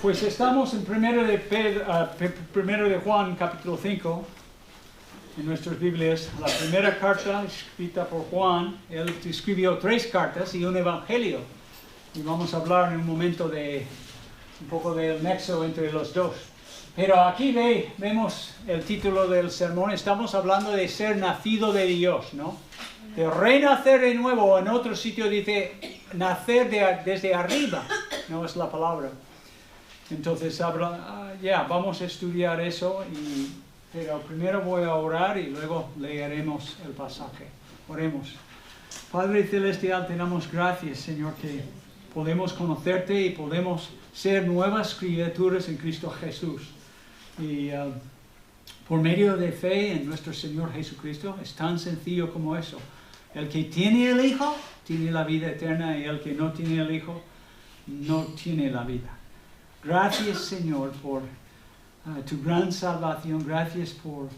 Pues estamos en primero de Juan, capítulo 5, en nuestras Biblias. La primera carta escrita por Juan, él escribió 3 cartas y un evangelio. Y vamos a hablar en un momento de un poco del nexo entre los dos. Pero aquí vemos el título del sermón. Estamos hablando de ser nacido de Dios, ¿no? De renacer de nuevo. En otro sitio dice nacer desde arriba, no es la palabra. Entonces vamos a estudiar eso, pero primero voy a orar y luego leeremos el pasaje. Oremos. Padre Celestial, te damos gracias, Señor, que podemos conocerte y podemos ser nuevas criaturas en Cristo Jesús. Y por medio de fe en nuestro Señor Jesucristo, es tan sencillo como eso. El que tiene el Hijo, tiene la vida eterna, y el que no tiene el Hijo, no tiene la vida. Gracias, Señor, por tu gran salvación. Gracias por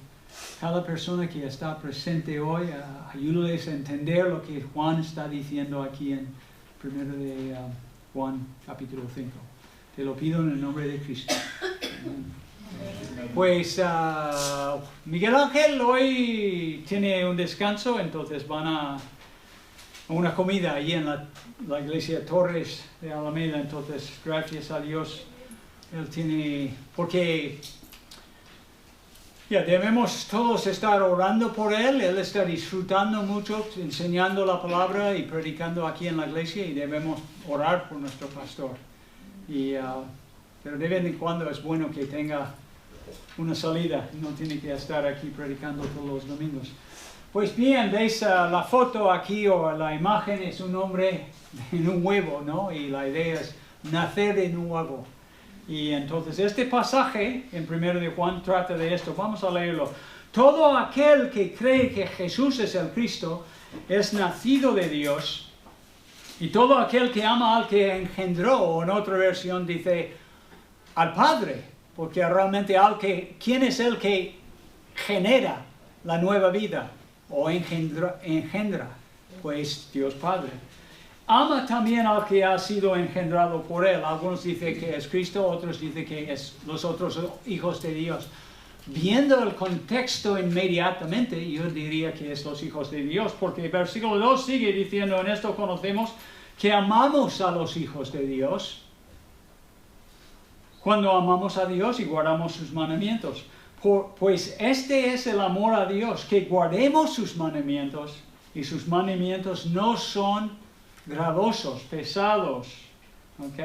cada persona que está presente hoy. Ayúdales a entender lo que Juan está diciendo aquí en 1 de Juan, capítulo 5. Te lo pido en el nombre de Cristo. Pues Miguel Ángel hoy tiene un descanso, entonces van a una comida allí en la iglesia Torres de Alameda. Entonces, gracias a Dios, él tiene, porque debemos todos estar orando por él. Él está disfrutando mucho, enseñando la palabra y predicando aquí en la iglesia, y debemos orar por nuestro pastor. Pero de vez en cuando es bueno que tenga una salida, no tiene que estar aquí predicando todos los domingos. Pues bien, veis la foto aquí, o la imagen, es un hombre en un huevo, ¿no? Y la idea es nacer de nuevo. Y entonces este pasaje en 1 de Juan trata de esto. Vamos a leerlo. Todo aquel que cree que Jesús es el Cristo es nacido de Dios. Y todo aquel que ama al que engendró, o en otra versión dice al Padre, porque realmente ¿quién es el que genera la nueva vida o engendra? Pues Dios Padre. Ama también al que ha sido engendrado por él. Algunos dicen que es Cristo, otros dicen que es los otros hijos de Dios. Viendo el contexto inmediatamente, yo diría que es los hijos de Dios, porque el versículo 2 sigue diciendo: en esto conocemos que amamos a los hijos de Dios, cuando amamos a Dios y guardamos sus mandamientos. Pues este es el amor a Dios, que guardemos sus mandamientos, y sus mandamientos no son gravosos, pesados. ¿Ok?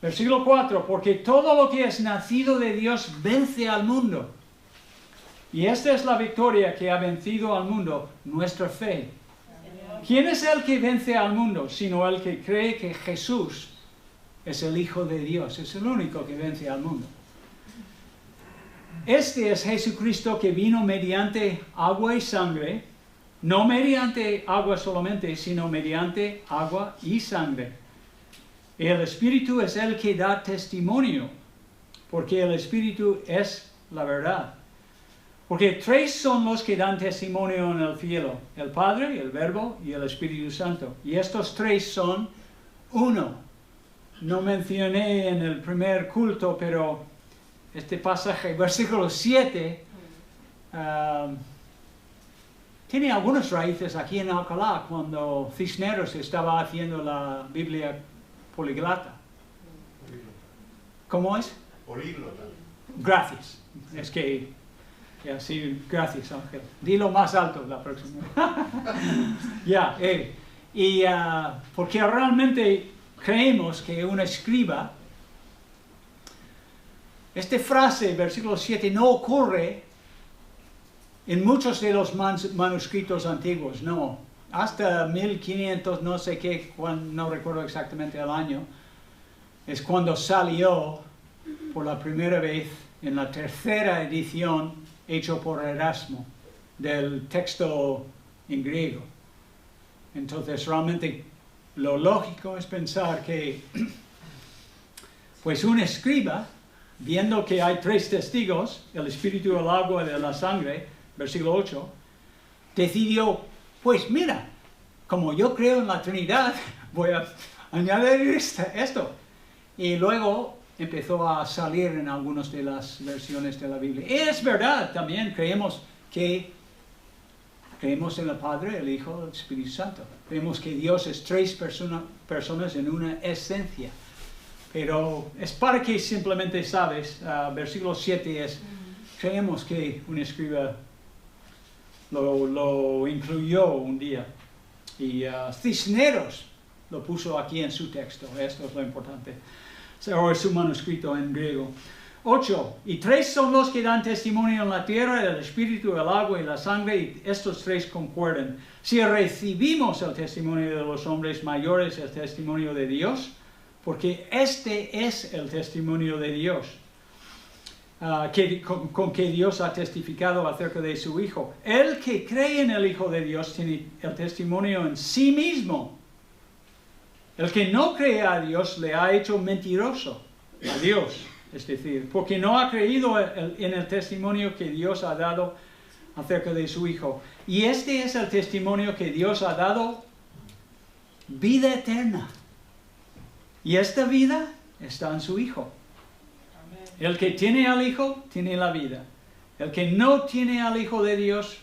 Versículo 4, porque todo lo que es nacido de Dios vence al mundo. Y esta es la victoria que ha vencido al mundo, nuestra fe. ¿Quién es el que vence al mundo? Sino el que cree que Jesús es el Hijo de Dios. Es el único que vence al mundo. Este es Jesucristo, que vino mediante agua y sangre, no mediante agua solamente, sino mediante agua y sangre. El Espíritu es el que da testimonio, porque el Espíritu es la verdad. Porque 3 son los que dan testimonio en el cielo: el Padre, el Verbo y el Espíritu Santo. Y estos 3 son uno. No mencioné en el primer culto, pero este pasaje, versículo 7, tiene algunas raíces aquí en Alcalá, cuando Cisneros estaba haciendo la Biblia poliglota. ¿Cómo es? Políglota. Gracias. Es que, sí, gracias, Ángel. Dilo más alto la próxima. Porque realmente creemos que un escriba, esta frase, versículo 7, no ocurre en muchos de los manuscritos antiguos, no. Hasta 1500, no sé qué, no recuerdo exactamente el año, es cuando salió por la primera vez en la tercera edición, hecho por Erasmo, del texto en griego. Entonces, realmente, lo lógico es pensar que, pues un escriba, viendo que hay 3 testigos, el Espíritu, el agua y la sangre, versículo 8, decidió: pues mira, como yo creo en la Trinidad, voy a añadir esto. y luego empezó a salir en algunas de las versiones de la Biblia. Y es verdad, también creemos en el Padre, el Hijo, el Espíritu Santo. Creemos que Dios es tres personas en una esencia. Pero es para que simplemente sabes, versículo 7 es, creemos que un escriba lo incluyó un día. Y Cisneros lo puso aquí en su texto, esto es lo importante. O es su manuscrito en griego. 8. Y tres son los que dan testimonio en la tierra, el espíritu, el agua y la sangre, y estos tres concuerdan. Si recibimos el testimonio de los hombres mayores, el testimonio de Dios, porque este es el testimonio de Dios, con que Dios ha testificado acerca de su Hijo. El que cree en el Hijo de Dios tiene el testimonio en sí mismo. El que no cree a Dios le ha hecho mentiroso a Dios. Es decir, porque no ha creído en el testimonio que Dios ha dado acerca de su Hijo. Y este es el testimonio que Dios ha dado, vida eterna. Y esta vida está en su Hijo. El que tiene al Hijo, tiene la vida. El que no tiene al Hijo de Dios,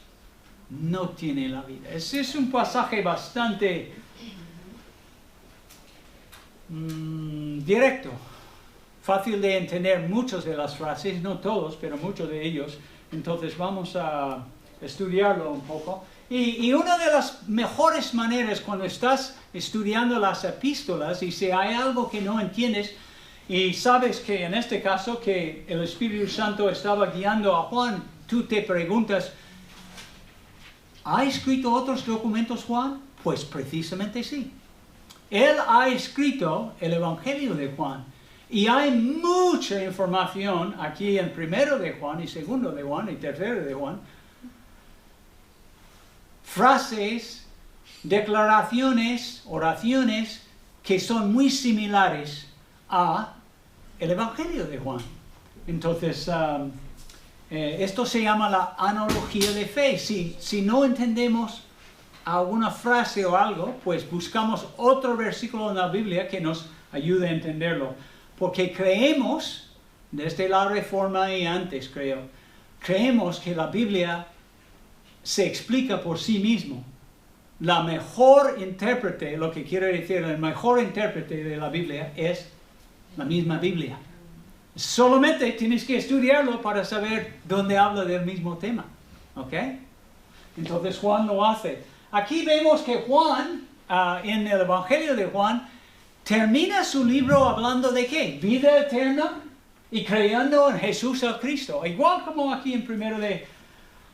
no tiene la vida. Ese es un pasaje bastante directo. Fácil de entender muchas de las frases, no todos, pero muchos de ellos. Entonces vamos a estudiarlo un poco. Y una de las mejores maneras cuando estás estudiando las epístolas y si hay algo que no entiendes y sabes que en este caso que el Espíritu Santo estaba guiando a Juan, tú te preguntas, ¿ha escrito otros documentos Juan? Pues precisamente sí. Él ha escrito el Evangelio de Juan. Y hay mucha información aquí en primero de Juan y segundo de Juan y tercero de Juan. Frases, declaraciones, oraciones que son muy similares a el Evangelio de Juan. Entonces, esto se llama la analogía de fe. Si no entendemos alguna frase o algo, pues buscamos otro versículo en la Biblia que nos ayude a entenderlo. Porque creemos, desde la Reforma y antes creemos que la Biblia se explica por sí mismo. La mejor intérprete, lo que quiere decir, el mejor intérprete de la Biblia es la misma Biblia. Solamente tienes que estudiarlo para saber dónde habla del mismo tema. ¿Ok? Entonces Juan lo hace. Aquí vemos que Juan, en el Evangelio de Juan, termina su libro hablando de ¿qué? Vida eterna y creyendo en Jesús el Cristo. Igual como aquí en primero de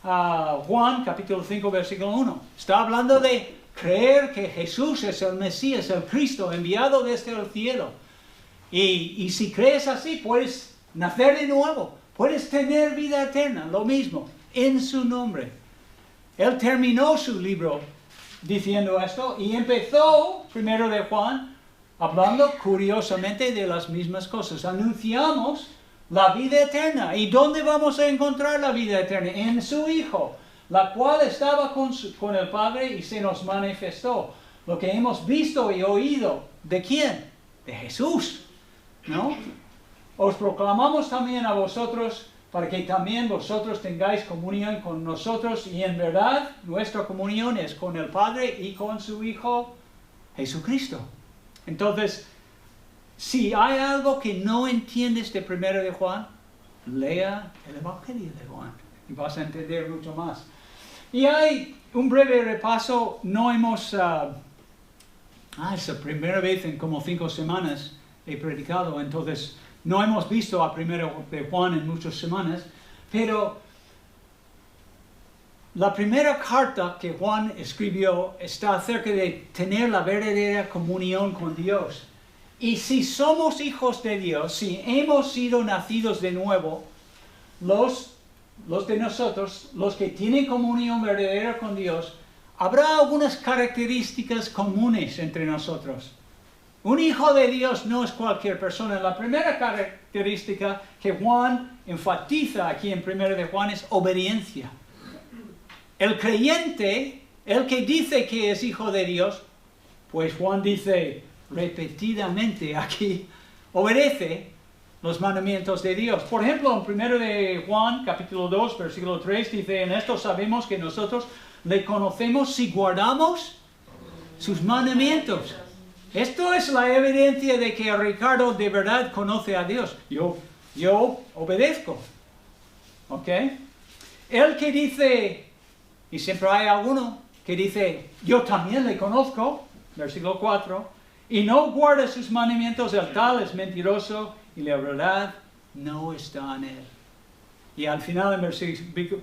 Juan, capítulo 5, versículo 1. Está hablando de creer que Jesús es el Mesías, el Cristo, enviado desde el cielo. Y si crees así, puedes nacer de nuevo. Puedes tener vida eterna, lo mismo, en su nombre. Él terminó su libro diciendo esto y empezó, primero de Juan, hablando curiosamente de las mismas cosas. Anunciamos la vida eterna. ¿Y dónde vamos a encontrar la vida eterna? En su Hijo, la cual estaba con el Padre y se nos manifestó. Lo que hemos visto y oído. ¿De quién? De Jesús. ¿No? Os proclamamos también a vosotros para que también vosotros tengáis comunión con nosotros. Y en verdad, nuestra comunión es con el Padre y con su Hijo Jesucristo. Entonces, si hay algo que no entiendes de primero de Juan, lea el Evangelio de Juan y vas a entender mucho más. Y hay un breve repaso. No hemos, es la primera vez en como 5 semanas he predicado, entonces no hemos visto a primero de Juan en muchas semanas, pero la primera carta que Juan escribió está acerca de tener la verdadera comunión con Dios. Y si somos hijos de Dios, si hemos sido nacidos de nuevo, los de nosotros, los que tienen comunión verdadera con Dios, habrá algunas características comunes entre nosotros. Un hijo de Dios no es cualquier persona. La primera característica que Juan enfatiza aquí en 1 de Juan es obediencia. El creyente, el que dice que es hijo de Dios, pues Juan dice repetidamente aquí, obedece los mandamientos de Dios. Por ejemplo, en 1 de Juan, capítulo 2, versículo 3, dice, en esto sabemos que nosotros le conocemos si guardamos sus mandamientos. Esto es la evidencia de que Ricardo de verdad conoce a Dios. Yo obedezco. ¿Ok? El que dice, y siempre hay alguno que dice, yo también le conozco, versículo 4, y no guarda sus mandamientos, el tal es mentiroso y la verdad no está en él. Y al final en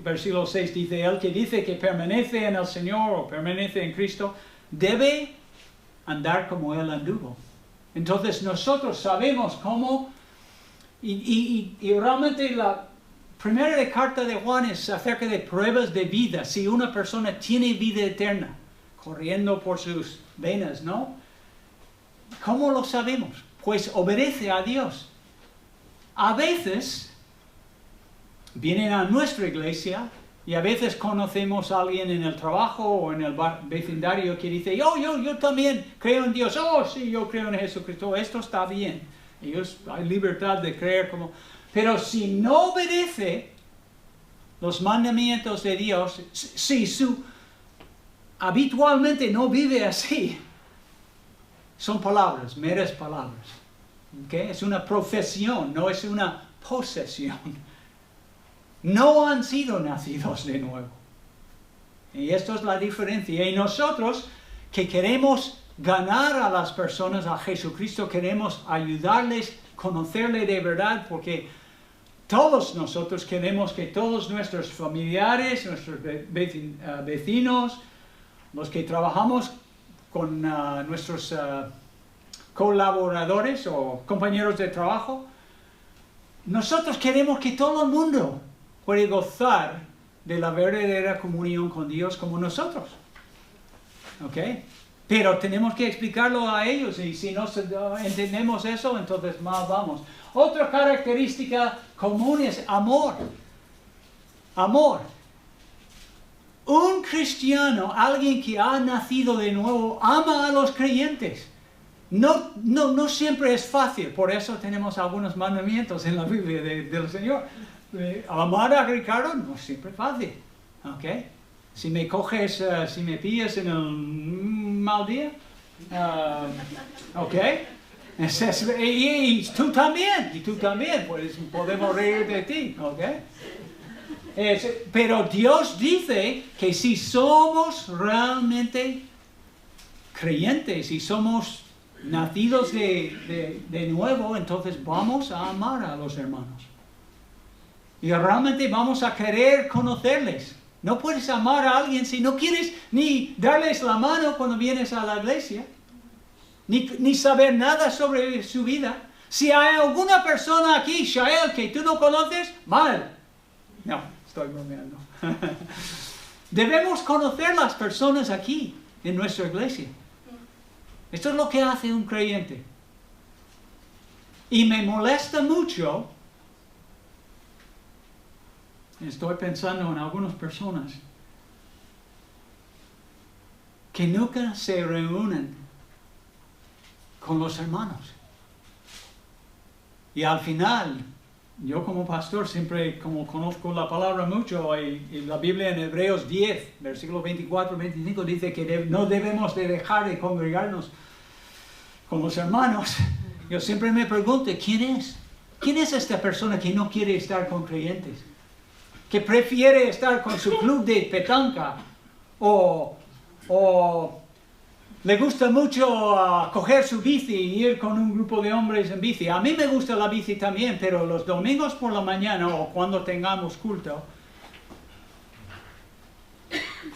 versículo 6 dice, el que dice que permanece en el Señor o permanece en Cristo, debe andar como Él anduvo. Entonces nosotros sabemos cómo, y realmente la primera carta de Juan es acerca de pruebas de vida. Si una persona tiene vida eterna corriendo por sus venas, ¿no? ¿Cómo lo sabemos? Pues obedece a Dios. A veces vienen a nuestra iglesia y a veces conocemos a alguien en el trabajo o en el vecindario que dice, yo también creo en Dios. Oh, sí, yo creo en Jesucristo. Esto está bien. Hay libertad de creer como... Pero si no obedece los mandamientos de Dios, si habitualmente no vive así, son palabras, meras palabras. ¿Okay? Es una profesión, no es una posesión. No han sido nacidos de nuevo. Y esto es la diferencia. Y nosotros que queremos ganar a las personas a Jesucristo, queremos ayudarles a conocerle de verdad, porque todos nosotros queremos que todos nuestros familiares, nuestros vecinos, los que trabajamos con nuestros colaboradores o compañeros de trabajo, nosotros queremos que todo el mundo pueda gozar de la verdadera comunión con Dios como nosotros. ¿Ok? Pero tenemos que explicarlo a ellos, y si no entendemos eso, entonces mal vamos. Otra característica común es amor. Amor. Un cristiano, alguien que ha nacido de nuevo, ama a los creyentes. No siempre es fácil, por eso tenemos algunos mandamientos en la Biblia del Señor. Amar a Ricardo no es siempre fácil. ¿Ok? Si me coges, si me pillas en un mal día, ¿ok? Y tú también, pues podemos reír de ti, ¿ok? Pero Dios dice que si somos realmente creyentes y somos nacidos de nuevo, entonces vamos a amar a los hermanos. Y realmente vamos a querer conocerles. No puedes amar a alguien si no quieres ni darles la mano cuando vienes a la iglesia, ni saber nada sobre su vida. Si hay alguna persona aquí, Shael, que tú no conoces, mal. No, estoy bromeando. Debemos conocer las personas aquí, en nuestra iglesia. Esto es lo que hace un creyente. Y me molesta mucho. Estoy pensando en algunas personas que nunca se reúnen con los hermanos. Y al final, yo como pastor siempre, como conozco la palabra mucho, y la Biblia en Hebreos 10, versículo 24-25, dice que no debemos de dejar de congregarnos con los hermanos. Yo siempre me pregunto, ¿quién es? ¿Quién es esta persona que no quiere estar con creyentes? Que prefiere estar con su club de petanca, o le gusta mucho coger su bici y ir con un grupo de hombres en bici. A mí me gusta la bici también, pero los domingos por la mañana o cuando tengamos culto,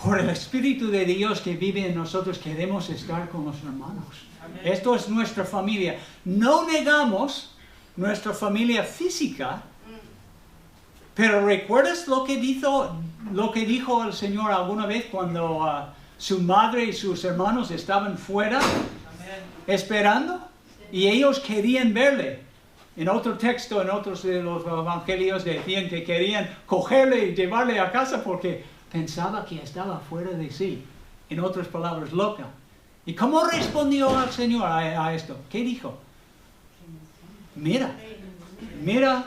por el Espíritu de Dios que vive en nosotros, queremos estar con los hermanos. Amén. Esto es nuestra familia. No negamos nuestra familia física. Pero ¿recuerdas lo que dijo el Señor alguna vez cuando su madre y sus hermanos estaban fuera esperando? Y ellos querían verle. En otro texto, en otros de los evangelios decían que querían cogerle y llevarle a casa porque pensaba que estaba fuera de sí. En otras palabras, loca. ¿Y cómo respondió el Señor a esto? ¿Qué dijo? Mira, mira,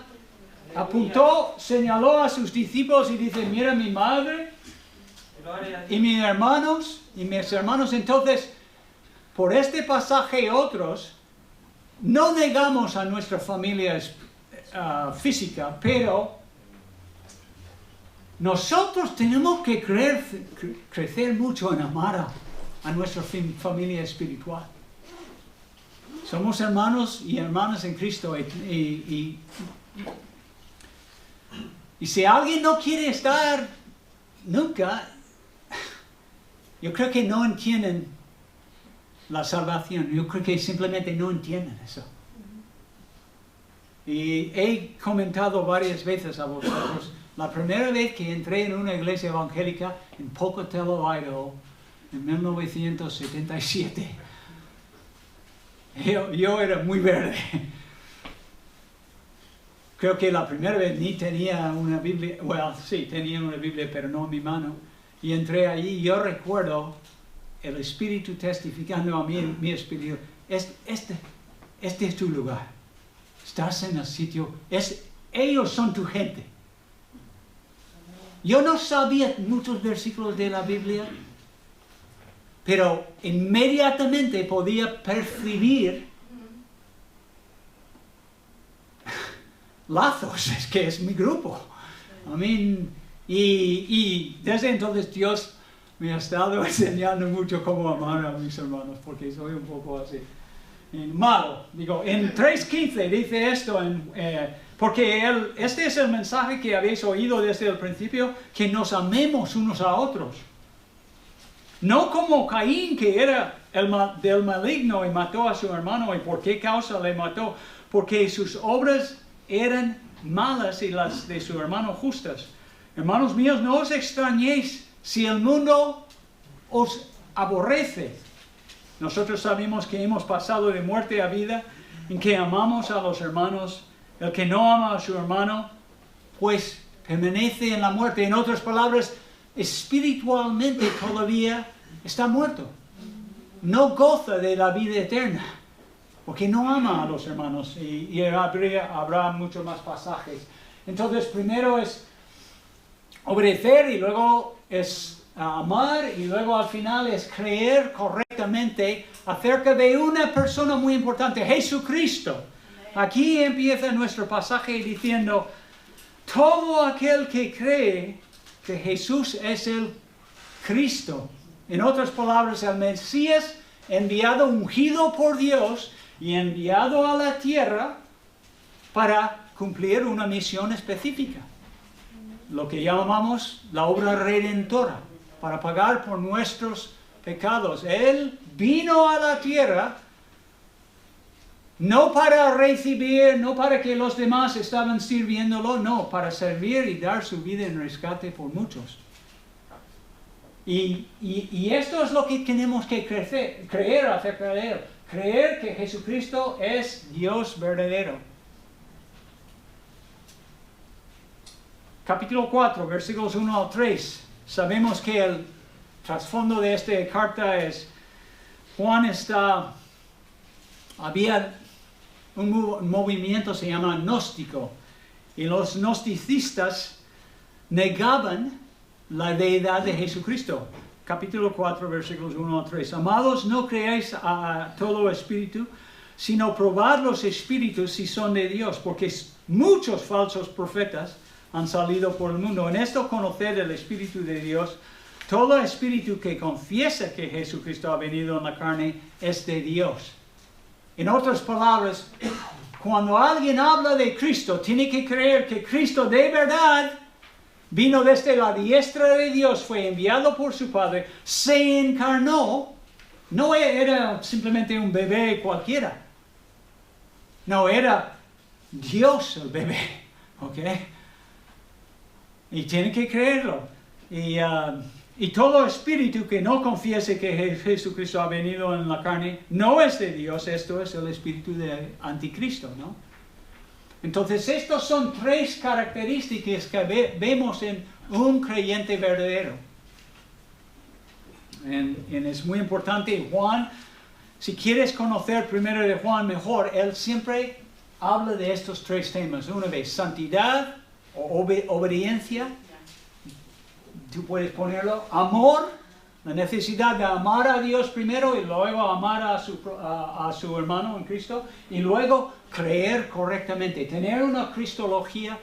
apuntó, señaló a sus discípulos y dice, mira mi madre y mis hermanos. Entonces, por este pasaje y otros, no negamos a nuestra familia física, pero nosotros tenemos que crecer mucho en amar a nuestra familia espiritual. Somos hermanos y hermanas en Cristo y si alguien no quiere estar nunca, yo creo que no entienden la salvación. Yo creo que simplemente no entienden eso. Y he comentado varias veces a vosotros, la primera vez que entré en una iglesia evangélica en Pocatello, Idaho, en 1977, yo era muy verde. Creo que la primera vez ni tenía una Biblia, bueno, sí, tenía una Biblia, pero no en mi mano. Y entré allí y yo recuerdo el Espíritu testificando a mi espíritu, este es tu lugar. Estás en el sitio, ellos son tu gente. Yo no sabía muchos versículos de la Biblia, pero inmediatamente podía percibir lazos, es que es mi grupo. Y desde entonces Dios me ha estado enseñando mucho cómo amar a mis hermanos, porque soy un poco así. Malo, digo, en 3:15 dice esto, porque este es el mensaje que habéis oído desde el principio, que nos amemos unos a otros. No como Caín, que era del maligno y mató a su hermano. ¿Y por qué causa le mató? Porque sus obras eran malas y las de su hermano justas. Hermanos míos, no os extrañéis si el mundo os aborrece. Nosotros sabemos que hemos pasado de muerte a vida, en que amamos a los hermanos. El que no ama a su hermano, pues permanece en la muerte. En otras palabras, espiritualmente todavía está muerto. No goza de la vida eterna, porque no ama a los hermanos. Y habrá muchos más pasajes. Entonces, primero es obedecer, y luego es amar, y luego al final es creer correctamente acerca de una persona muy importante, Jesucristo. Aquí empieza nuestro pasaje diciendo, todo aquel que cree que Jesús es el Cristo, en otras palabras, el Mesías enviado, ungido por Dios y enviado a la tierra para cumplir una misión específica, lo que llamamos la obra redentora, para pagar por nuestros pecados. Él vino a la tierra no para recibir, no para que los demás estaban sirviéndolo, no, para servir y dar su vida en rescate por muchos. Y esto es lo que tenemos que creer acerca de Él. Creer que Jesucristo es Dios verdadero. Capítulo 4, versículos 1 al 3. Sabemos que el trasfondo de esta carta es, Juan había un movimiento se llama gnóstico, y los gnosticistas negaban la deidad de Jesucristo. Capítulo 4, versículos 1 a 3. Amados, no creáis a todo espíritu, sino probad los espíritus si son de Dios, porque muchos falsos profetas han salido por el mundo. En esto conoced el Espíritu de Dios. Todo espíritu que confiesa que Jesucristo ha venido en la carne es de Dios. En otras palabras, cuando alguien habla de Cristo, tiene que creer que Cristo de verdad vino desde la diestra de Dios, fue enviado por su Padre, se encarnó, no era simplemente un bebé cualquiera, no, era Dios el bebé, ¿ok? Y tiene que creerlo. Y todo espíritu que no confiese que Jesucristo ha venido en la carne, no es de Dios. Esto es el espíritu de anticristo, ¿no? Entonces, estas son tres características que vemos en un creyente verdadero. Y es muy importante, Juan, si quieres conocer primero de Juan mejor, él siempre habla de estos tres temas. Una vez, santidad o obediencia. Tú puedes ponerlo, amor, la necesidad de amar a Dios primero y luego amar a su hermano en Cristo. Y luego creer correctamente, tener una cristología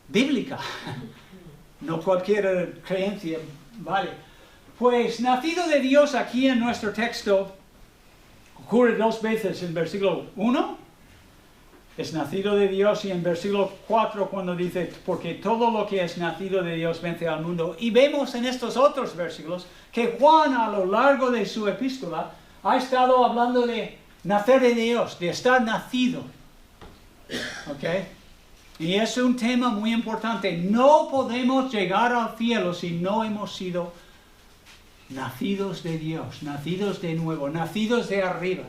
bíblica. No cualquier creencia, vale. Pues nacido de Dios aquí en nuestro texto ocurre dos veces en versículo 1. Es nacido de Dios, y en versículo 4 cuando dice, porque todo lo que es nacido de Dios vence al mundo. Y vemos en estos otros versículos que Juan a lo largo de su epístola ha estado hablando de nacer de Dios, de estar nacido. ¿Ok? Y es un tema muy importante. No podemos llegar al cielo si no hemos sido nacidos de Dios, nacidos de nuevo, nacidos de arriba.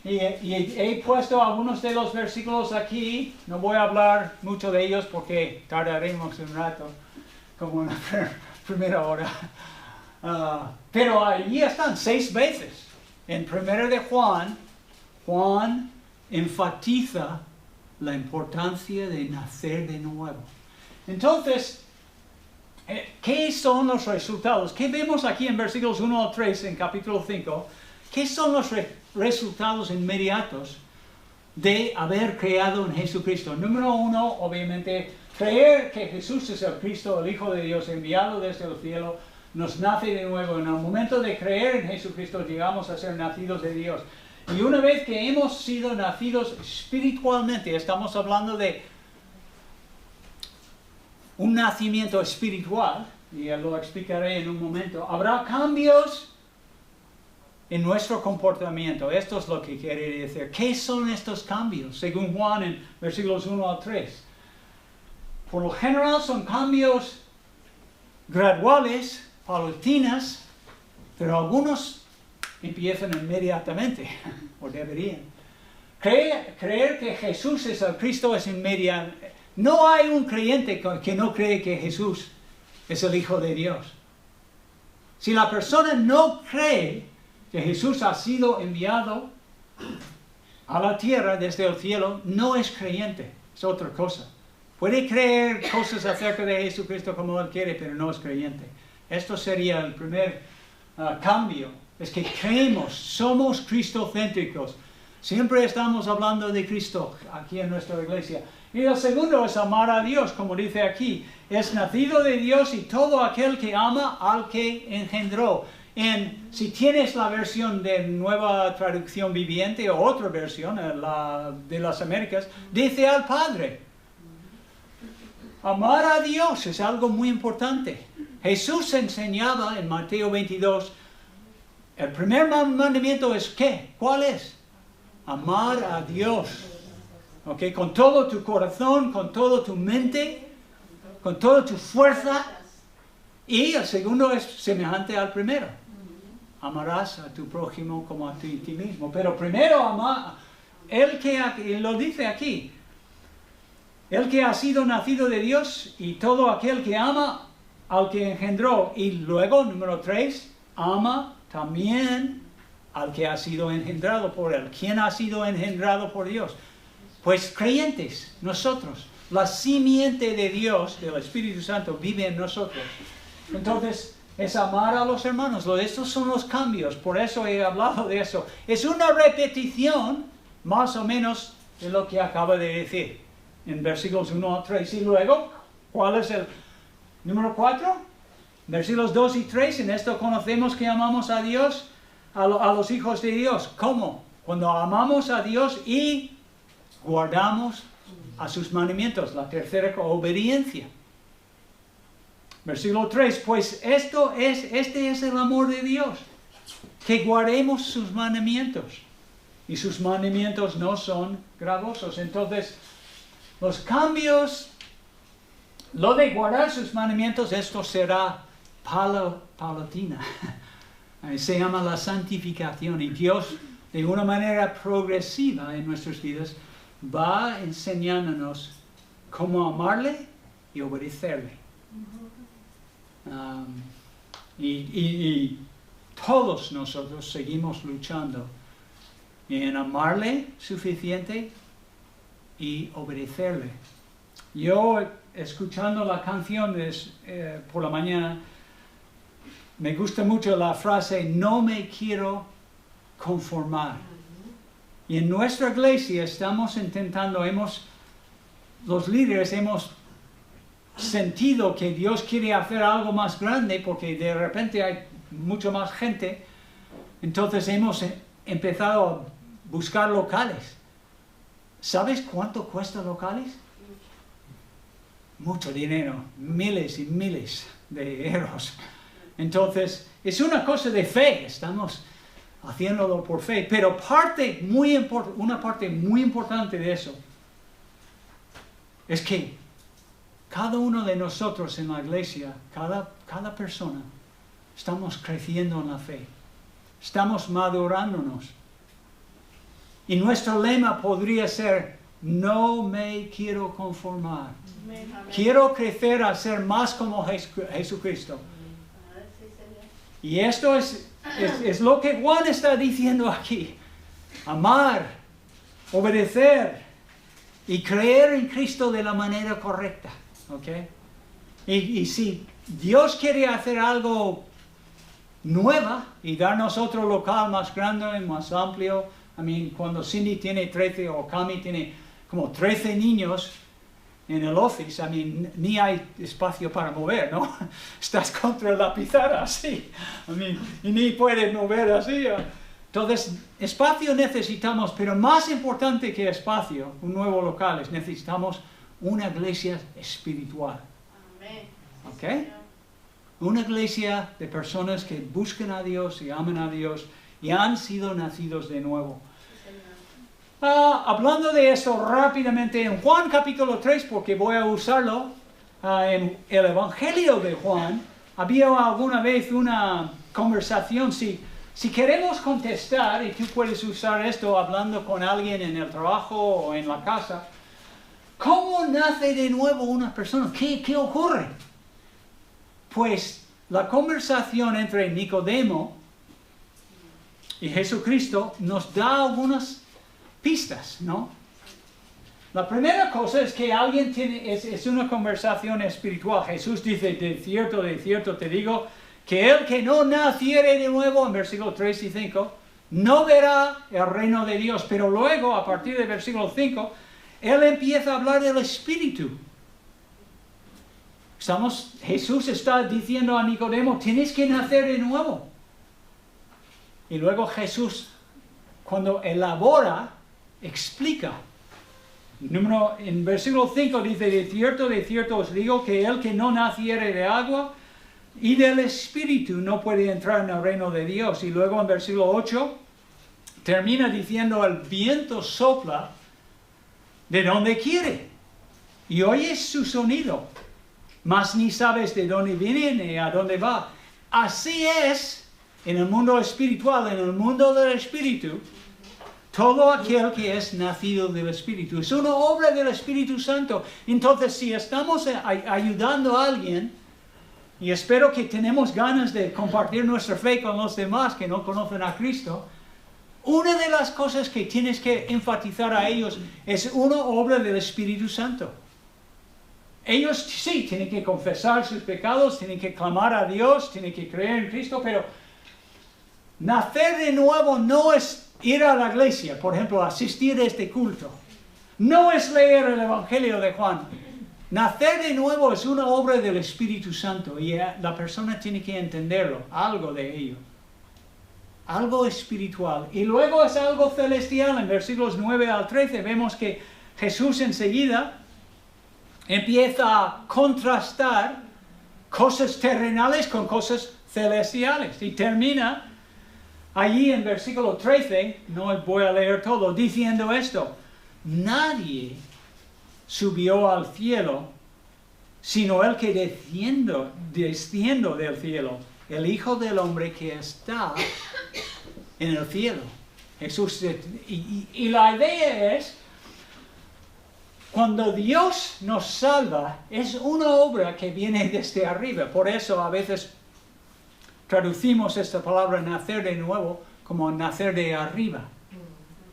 Y he puesto algunos de los versículos aquí. No voy a hablar mucho de ellos porque tardaremos un rato, como en la primera hora. Pero allí están 6 veces. En 1 de Juan, Juan enfatiza la importancia de nacer de nuevo. Entonces, ¿qué son los resultados? ¿Qué vemos aquí en versículos 1 al 3 en capítulo 5? ¿Qué son los resultados inmediatos de haber creado en Jesucristo? Número 1, obviamente, creer que Jesús es el Cristo, el Hijo de Dios, enviado desde el cielo, nos nace de nuevo. En el momento de creer en Jesucristo, llegamos a ser nacidos de Dios. Y una vez que hemos sido nacidos espiritualmente, estamos hablando de un nacimiento espiritual, y lo explicaré en un momento, habrá cambios en nuestro comportamiento. Esto es lo que quiere decir. ¿Qué son estos cambios? Según Juan en versículos 1 al 3. Por lo general son cambios graduales, paulatinas, pero algunos empiezan inmediatamente, o deberían. Creer que Jesús es el Cristo es inmediato. No hay un creyente que no cree que Jesús es el Hijo de Dios. Si la persona no cree que Jesús ha sido enviado a la tierra desde el cielo, no es creyente, es otra cosa. Puede creer cosas acerca de Jesucristo como él quiere, pero no es creyente. Esto sería el primer cambio, es que creemos, somos cristocéntricos. Siempre estamos hablando de Cristo aquí en nuestra iglesia. Y el segundo es amar a Dios, como dice aquí. Es nacido de Dios y todo aquel que ama al que engendró. Si tienes la versión de Nueva Traducción Viviente o otra versión, la de las Américas, dice al Padre. Amar a Dios es algo muy importante. Jesús enseñaba en Mateo 22, el primer mandamiento es ¿qué? ¿Cuál es? Amar a Dios. ¿Ok? Con todo tu corazón, con toda tu mente, con toda tu fuerza. Y el segundo es semejante al primero. Amarás a tu prójimo como a ti mismo. Pero primero ama, el que lo dice aquí, el que ha sido nacido de Dios y todo aquel que ama al que engendró. Y luego, número 3, ama también al que ha sido engendrado por él. ¿Quién ha sido engendrado por Dios? Pues creyentes, nosotros. La simiente de Dios, del Espíritu Santo, vive en nosotros. Entonces, es amar a los hermanos. Estos son los cambios, por eso he hablado de eso. Es una repetición, más o menos, de lo que acaba de decir en versículos 1 a 3. Y luego, ¿cuál es el número 4? Versículos 2 y 3, en esto conocemos que amamos a Dios, a los hijos de Dios. ¿Cómo? Cuando amamos a Dios y guardamos a sus mandamientos. La tercera, obediencia. Versículo 3, pues este es el amor de Dios, que guardemos sus mandamientos. Y sus mandamientos no son gravosos. Entonces, los cambios, lo de guardar sus mandamientos, esto será paulatina. Se llama la santificación. Y Dios, de una manera progresiva en nuestras vidas, va enseñándonos cómo amarle y obedecerle. Y todos nosotros seguimos luchando en amarle suficiente y obedecerle. Yo, escuchando la canción por la mañana, me gusta mucho la frase, no me quiero conformar. Y en nuestra iglesia estamos intentando, los líderes hemos sentido que Dios quiere hacer algo más grande porque de repente hay mucha más gente. Entonces hemos empezado a buscar locales. ¿Sabes cuánto cuesta locales? Mucho dinero, miles y miles de euros. Entonces, es una cosa de fe, estamos haciéndolo por fe, pero una parte muy importante de eso es que cada uno de nosotros en la iglesia, cada persona, estamos creciendo en la fe, estamos madurándonos. Y nuestro lema podría ser, no me quiero conformar. Amén. Quiero crecer a ser más como Jesucristo. Y esto es lo que Juan está diciendo aquí. Amar, obedecer y creer en Cristo de la manera correcta. ¿Okay? Y si Dios quiere hacer algo nuevo y darnos otro local más grande, más amplio, cuando Cindy tiene 13 o Cami tiene como 13 niños en el office, ni hay espacio para mover, ¿no? Estás contra la pizarra así, y ni puedes mover así. Entonces, espacio necesitamos, pero más importante que espacio, un nuevo local, necesitamos una iglesia espiritual. ¿Ok? Una iglesia de personas que buscan a Dios y aman a Dios y han sido nacidos de nuevo. Hablando de eso rápidamente, en Juan capítulo 3, porque voy a usarlo, en el Evangelio de Juan, había alguna vez una conversación, si queremos contestar, y tú puedes usar esto hablando con alguien en el trabajo o en la casa, ¿cómo nace de nuevo una persona? ¿Qué ocurre? Pues la conversación entre Nicodemo y Jesucristo nos da algunas pistas, ¿no? La primera cosa es que alguien es una conversación espiritual. Jesús dice, de cierto te digo, que el que no naciere de nuevo, en versículos 3 y 5, no verá el reino de Dios. Pero luego, a partir del versículo 5, él empieza a hablar del Espíritu. Jesús está diciendo a Nicodemo, tienes que nacer de nuevo. Y luego Jesús, cuando elabora, explica. En versículo 5 dice, de cierto os digo que el que no naciere de agua y del Espíritu no puede entrar en el reino de Dios. Y luego en versículo 8 termina diciendo, el viento sopla de donde quiere y oyes su sonido, mas ni sabes de dónde viene ni a dónde va. Así es en el mundo espiritual, en el mundo del Espíritu. Todo aquel que es nacido del Espíritu es una obra del Espíritu Santo. Entonces, si estamos ayudando a alguien, y espero que tenemos ganas de compartir nuestra fe con los demás que no conocen a Cristo, una de las cosas que tienes que enfatizar a ellos es una obra del Espíritu Santo. Ellos sí tienen que confesar sus pecados, tienen que clamar a Dios, tienen que creer en Cristo, pero nacer de nuevo no es ir a la iglesia, por ejemplo, asistir a este culto. No es leer el Evangelio de Juan. Nacer de nuevo es una obra del Espíritu Santo y la persona tiene que entenderlo, algo de ello. Algo espiritual. Y luego es algo celestial. En versículos 9 al 13 vemos que Jesús enseguida empieza a contrastar cosas terrenales con cosas celestiales. Y termina allí en versículo 13, no voy a leer todo, diciendo esto: nadie subió al cielo, sino el que desciendo del cielo, el Hijo del Hombre que está en el cielo. Jesús, y la idea es, cuando Dios nos salva, es una obra que viene desde arriba. Por eso a veces traducimos esta palabra nacer de nuevo como nacer de arriba.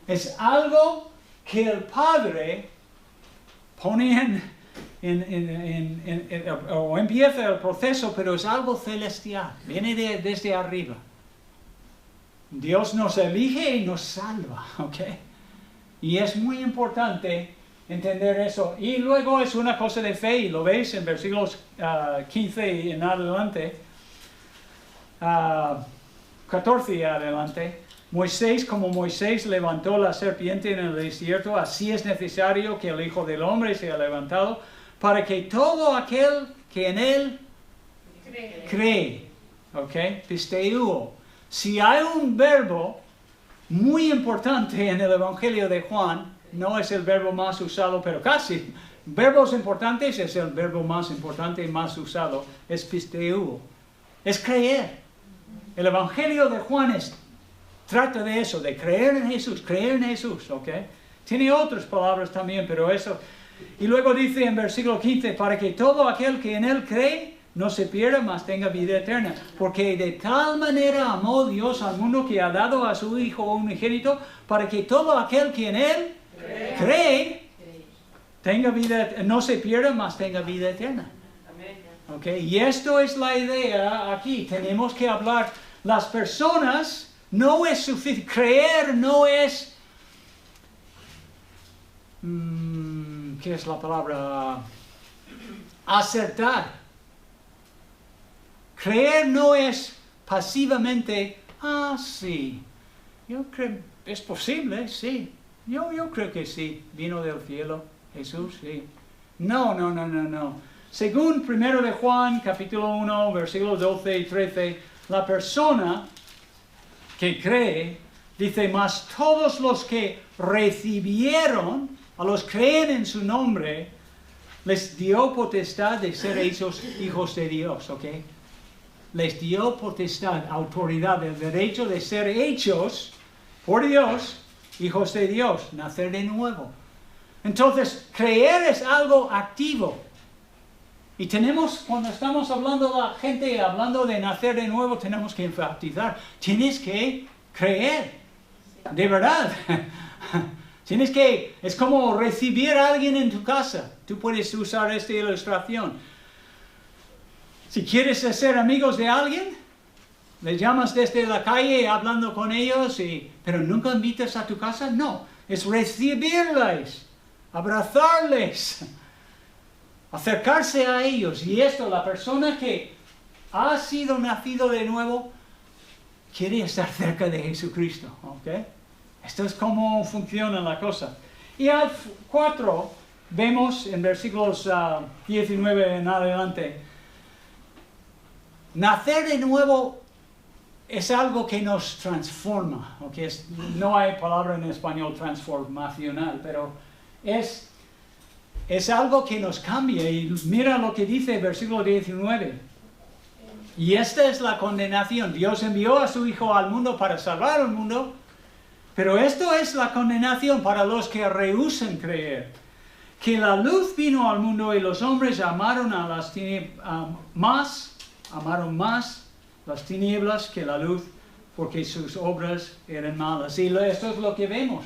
Es algo que el Padre pone o empieza el proceso, pero es algo celestial, viene desde arriba. Dios nos elige y nos salva, ¿ok? Y es muy importante entender eso. Y luego es una cosa de fe, y lo veis en versículos 15 y en adelante, 14 y adelante. Como Moisés levantó la serpiente en el desierto, así es necesario que el Hijo del Hombre sea levantado, para que todo aquel que en él cree, ¿ok? Pisteuo. Si hay un verbo muy importante en el Evangelio de Juan, no es el verbo más usado, pero casi. Verbos importantes es el verbo más importante y más usado, es pisteuo. Es creer. El Evangelio de Juan trata de eso, de creer en Jesús, ¿ok? Tiene otras palabras también, pero eso. Y luego dice en versículo 15, para que todo aquel que en él cree no se pierda, mas tenga vida eterna. Porque de tal manera amó Dios al mundo que ha dado a su Hijo unigénito, para que todo aquel que en él cree tenga vida, no se pierda, mas tenga vida eterna. ¿Ok? Y esto es la idea aquí. Tenemos que hablar. Las personas, no es suficiente. Creer no es... ¿qué es la palabra? Acertar. Creer no es pasivamente, sí, yo creo, es posible, sí, yo creo que sí, vino del cielo, Jesús, sí. No. Según 1 de Juan, capítulo 1, versículos 12 y 13, la persona que cree, dice, mas todos los que recibieron, a los que creen en su nombre, les dio potestad de ser hechos hijos de Dios, ¿ok? Les dio potestad, autoridad, el derecho de ser hechos por Dios, hijos de Dios, nacer de nuevo. Entonces, creer es algo activo. Y cuando estamos hablando de la gente, hablando de nacer de nuevo, tenemos que enfatizar, tienes que creer, de verdad. Es como recibir a alguien en tu casa. Tú puedes usar esta ilustración. Si quieres ser amigos de alguien, les llamas desde la calle hablando con ellos, pero nunca invitas a tu casa. No, es recibirles, abrazarles, acercarse a ellos. Y esto, la persona que ha sido nacido de nuevo, quiere estar cerca de Jesucristo. ¿Ok? Esto es cómo funciona la cosa. Y al 4 vemos en versículos 19 en adelante, nacer de nuevo es algo que nos transforma, ¿okay? No hay palabra en español transformacional, pero es algo que nos cambia. Y mira lo que dice el versículo 19. Y esta es la condenación. Dios envió a su Hijo al mundo para salvar al mundo, pero esto es la condenación para los que rehúsan creer. Que la luz vino al mundo y los hombres amaron más las tinieblas que la luz, porque sus obras eran malas. Y esto es lo que vemos.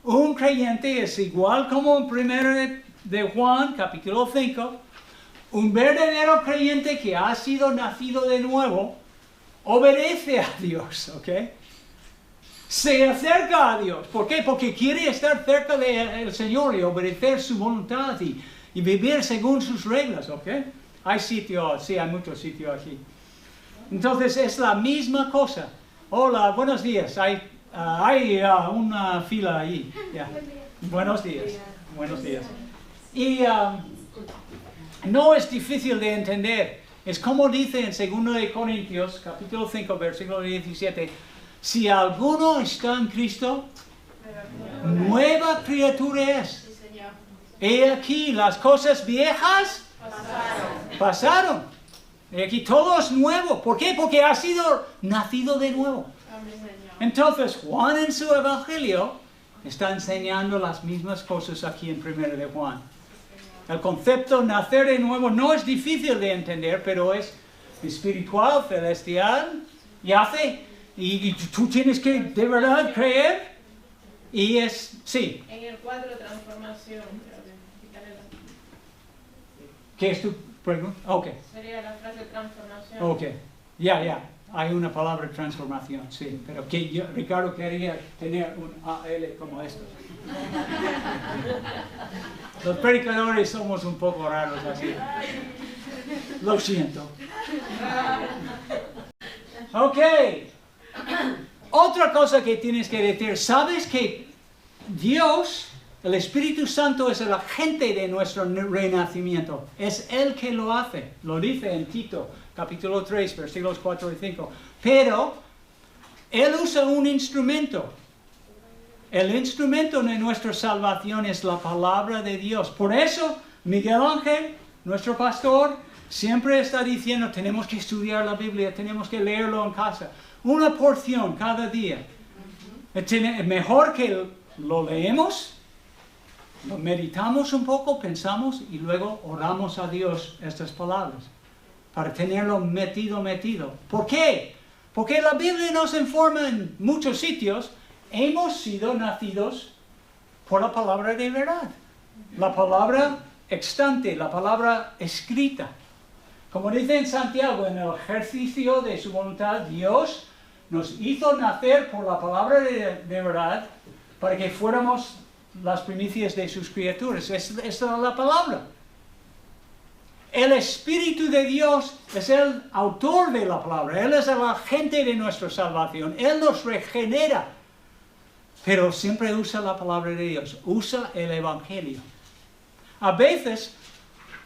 Un creyente es igual como en 1 de Juan, capítulo 5, un verdadero creyente que ha sido nacido de nuevo, obedece a Dios, ¿ok? Se acerca a Dios. ¿Por qué? Porque quiere estar cerca del Señor y obedecer su voluntad y vivir según sus reglas, ¿ok? Hay sitio, sí, hay mucho sitio aquí. Entonces es la misma cosa. Hola, buenos días. Hay una fila ahí. Yeah. Buenos días. Buenos días. Y no es difícil de entender. Es como dice en 2 de Corintios, capítulo 5, versículo 17. Si alguno está en Cristo, nueva criatura es. He aquí, las cosas viejas pasaron. Y aquí todo es nuevo. ¿Por qué? Porque ha sido nacido de nuevo. Entonces, Juan en su Evangelio está enseñando las mismas cosas aquí en 1 de Juan. El concepto nacer de nuevo no es difícil de entender, pero es espiritual, celestial, y tú tienes que de verdad creer, y sí. En el cuadro transformación, ¿Qué es tu pregunta? Ok. Sería la frase transformación. Ok. Ya. Hay una palabra transformación, sí. Pero que yo, Ricardo quería tener un AL como esto. Los predicadores somos un poco raros así. Lo siento. Ok. Otra cosa que tienes que decir, ¿sabes que Dios, el Espíritu Santo, es el agente de nuestro renacimiento? Es Él que lo hace. Lo dice en Tito, capítulo 3, versículos 4 y 5. Pero Él usa un instrumento. El instrumento de nuestra salvación es la palabra de Dios. Por eso, Miguel Ángel, nuestro pastor, siempre está diciendo, tenemos que estudiar la Biblia, tenemos que leerlo en casa. Una porción cada día. Mejor que lo leemos, lo meditamos un poco, pensamos y luego oramos a Dios estas palabras. Para tenerlo metido. ¿Por qué? Porque la Biblia nos informa en muchos sitios, hemos sido nacidos por la palabra de verdad. La palabra extante, la palabra escrita. Como dice en Santiago, en el ejercicio de su voluntad, Dios nos hizo nacer por la palabra de verdad para que fuéramos las primicias de sus criaturas. Esta es la palabra. El Espíritu de Dios es el autor de la palabra. Él es el agente de nuestra salvación. Él nos regenera. Pero siempre usa la palabra de Dios. Usa el Evangelio. A veces,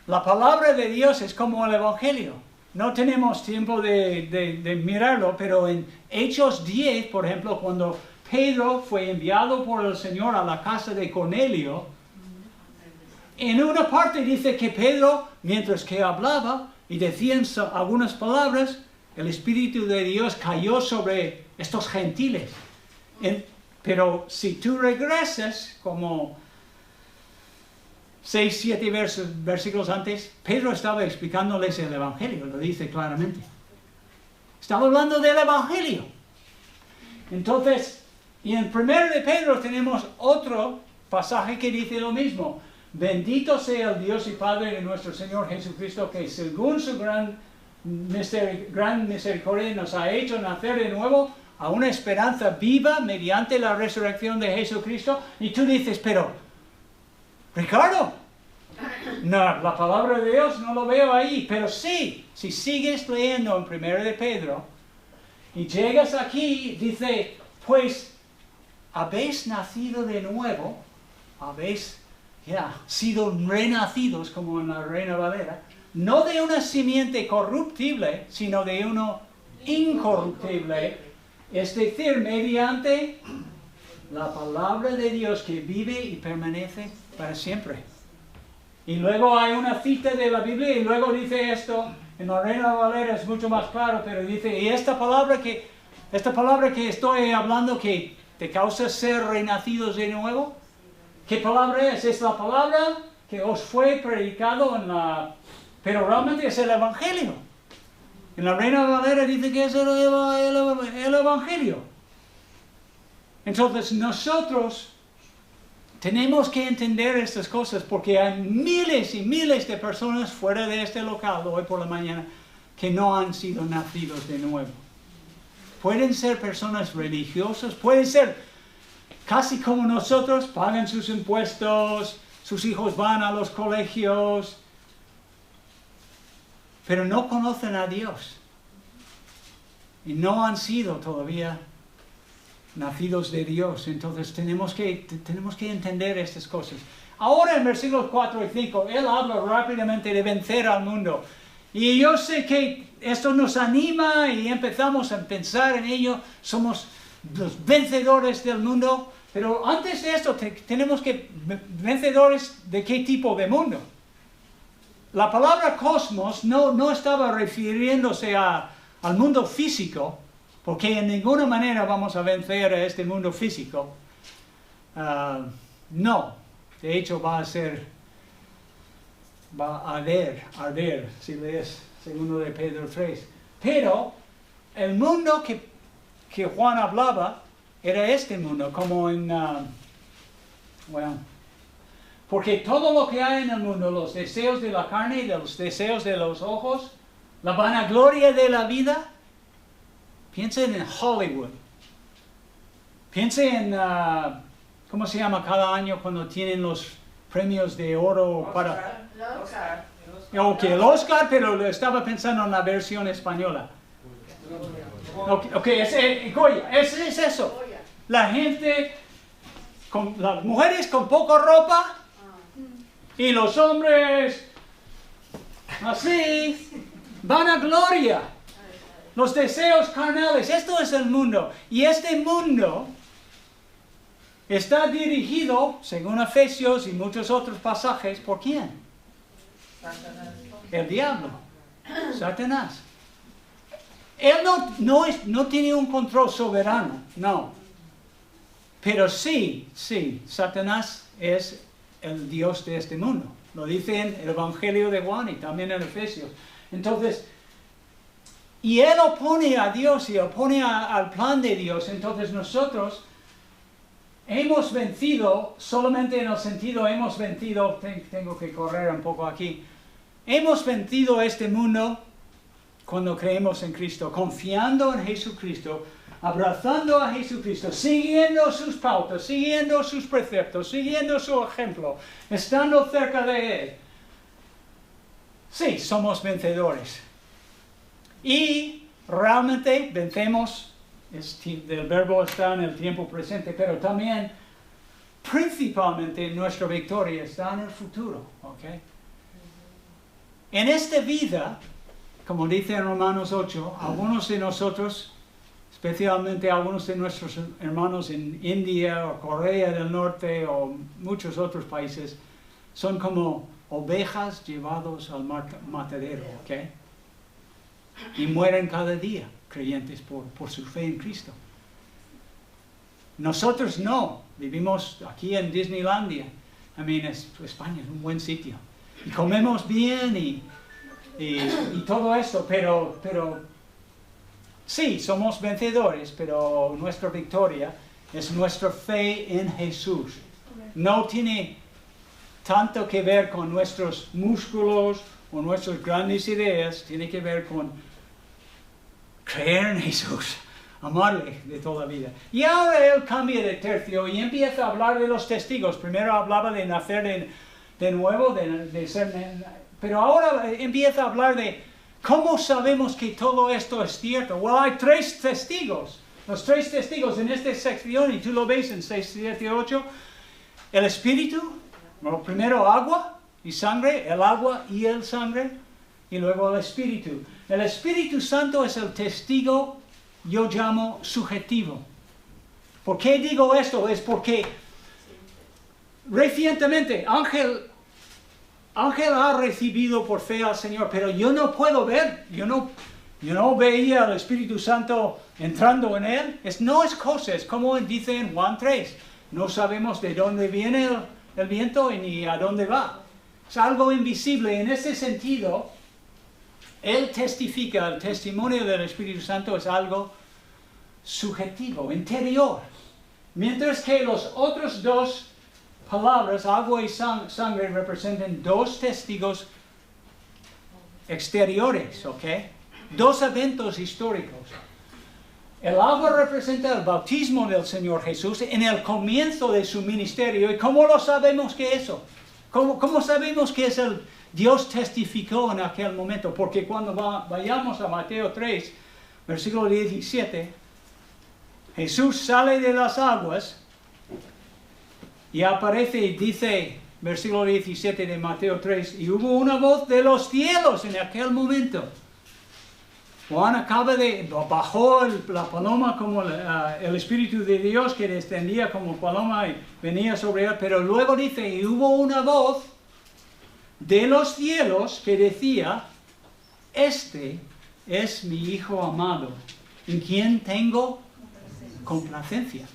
la palabra de Dios es como el Evangelio. No tenemos tiempo de mirarlo, pero en Hechos 10, por ejemplo, cuando Pedro fue enviado por el Señor a la casa de Cornelio, en una parte dice que Pedro, mientras que hablaba y decía algunas palabras, el Espíritu de Dios cayó sobre estos gentiles. Pero si tú regresas como 6, 7 versículos antes, Pedro estaba explicándoles el Evangelio, lo dice claramente. Estaba hablando del Evangelio. Entonces, y en 1 de Pedro tenemos otro pasaje que dice lo mismo. Bendito sea el Dios y Padre de nuestro Señor Jesucristo, que según su gran misericordia nos ha hecho nacer de nuevo a una esperanza viva mediante la resurrección de Jesucristo. Y tú dices, pero, Ricardo, no, la palabra de Dios no lo veo ahí. Pero sí, si sigues leyendo en 1 de Pedro y llegas aquí, dice, pues, habéis nacido de nuevo, habéis sido renacidos, como en la Reina Valera, no de una simiente corruptible, sino de uno incorruptible, es decir, mediante la palabra de Dios que vive y permanece para siempre. Y luego hay una cita de la Biblia y luego dice esto, en la Reina Valera es mucho más claro, pero dice, y esta palabra que estoy hablando que te causa ser renacidos de nuevo, ¿qué palabra es? Es la palabra que os fue predicado pero realmente es el Evangelio. En la Reina Valera dice que es el Evangelio. Entonces nosotros tenemos que entender estas cosas porque hay miles y miles de personas fuera de este local hoy por la mañana que no han sido nacidos de nuevo. Pueden ser personas religiosas, pueden ser casi como nosotros, pagan sus impuestos, sus hijos van a los colegios, pero no conocen a Dios. Y no han sido todavía nacidos de Dios. Entonces tenemos que entender estas cosas. Ahora en versículos 4 y 5, Él habla rápidamente de vencer al mundo. Y yo sé que esto nos anima y empezamos a pensar en ello. Somos los vencedores del mundo. Pero antes de esto, tenemos que vencedores de qué tipo de mundo. La palabra cosmos no estaba refiriéndose al mundo físico, porque en ninguna manera vamos a vencer a este mundo físico. No, de hecho va a arder, si lees 2 de Pedro 3. Pero el mundo que Juan hablaba era este mundo, como en... Porque todo lo que hay en el mundo, los deseos de la carne, los deseos de los ojos, la vanagloria de la vida, piensen en Hollywood. Piensen en, ¿cómo se llama cada año cuando tienen los premios de oro para... Oscar. Ok, el Oscar, pero estaba pensando en la versión española. Ok, Goya, ese es eso. La gente, las mujeres con poca ropa y los hombres así, vanagloria, los deseos carnales. Esto es el mundo. Y este mundo está dirigido, según Efesios y muchos otros pasajes, ¿por quién? El diablo, Satanás. Él no tiene un control soberano, no. Pero sí, Satanás es el Dios de este mundo. Lo dice en el Evangelio de Juan y también en Efesios. Entonces, y él opone a Dios y opone al plan de Dios. Entonces nosotros hemos vencido, solamente en el sentido hemos vencido, tengo que correr un poco aquí. Hemos vencido este mundo cuando creemos en Cristo, confiando en Jesucristo, abrazando a Jesucristo, siguiendo sus pautas, siguiendo sus preceptos, siguiendo su ejemplo, estando cerca de Él. Sí, somos vencedores. Y realmente vencemos, el verbo está en el tiempo presente, pero también, principalmente, nuestra victoria está en el futuro, ¿ok? En esta vida, como dice en Romanos 8, algunos de nosotros, especialmente algunos de nuestros hermanos en India o Corea del Norte o muchos otros países, son como ovejas llevados al matadero, ¿ok? Y mueren cada día, creyentes, por su fe en Cristo. Nosotros no, vivimos aquí en Disneylandia. España es un buen sitio. Y comemos bien y todo esto, pero sí, somos vencedores, pero nuestra victoria es nuestra fe en Jesús. No tiene tanto que ver con nuestros músculos o nuestras grandes ideas, tiene que ver con creer en Jesús, amarle de toda vida. Y ahora él cambia de tercio y empieza a hablar de los testigos. Primero hablaba de nacer de nuevo, de ser... Pero ahora empieza a hablar de cómo sabemos que todo esto es cierto. Bueno, hay 3 testigos. Los 3 testigos en esta sección, y tú lo ves en 6, 7, 8. El Espíritu, bueno, primero agua y sangre, el agua y el sangre, y luego el Espíritu. El Espíritu Santo es el testigo, yo llamo subjetivo. ¿Por qué digo esto? Es porque recientemente Ángel ha recibido por fe al Señor, pero yo no puedo ver, yo no veía al Espíritu Santo entrando en él. No es cosa, es como dice en Juan 3, no sabemos de dónde viene el viento ni a dónde va. Es algo invisible. En ese sentido, él testifica, el testimonio del Espíritu Santo es algo subjetivo, interior. Mientras que los otros 2 palabras, agua y sangre, representan 2 testigos exteriores, ¿ok? 2 eventos históricos. El agua representa el bautismo del Señor Jesús en el comienzo de su ministerio. ¿Y cómo lo sabemos que eso? ¿Cómo sabemos que es el Dios testificó en aquel momento? Porque cuando vayamos a Mateo 3, versículo 17, Jesús sale de las aguas y aparece y dice, versículo 17 de Mateo 3, y hubo una voz de los cielos en aquel momento. Juan bajó la paloma como el Espíritu de Dios que descendía como paloma y venía sobre él, pero luego dice, y hubo una voz de los cielos que decía, este es mi Hijo amado, en quien tengo complacencia.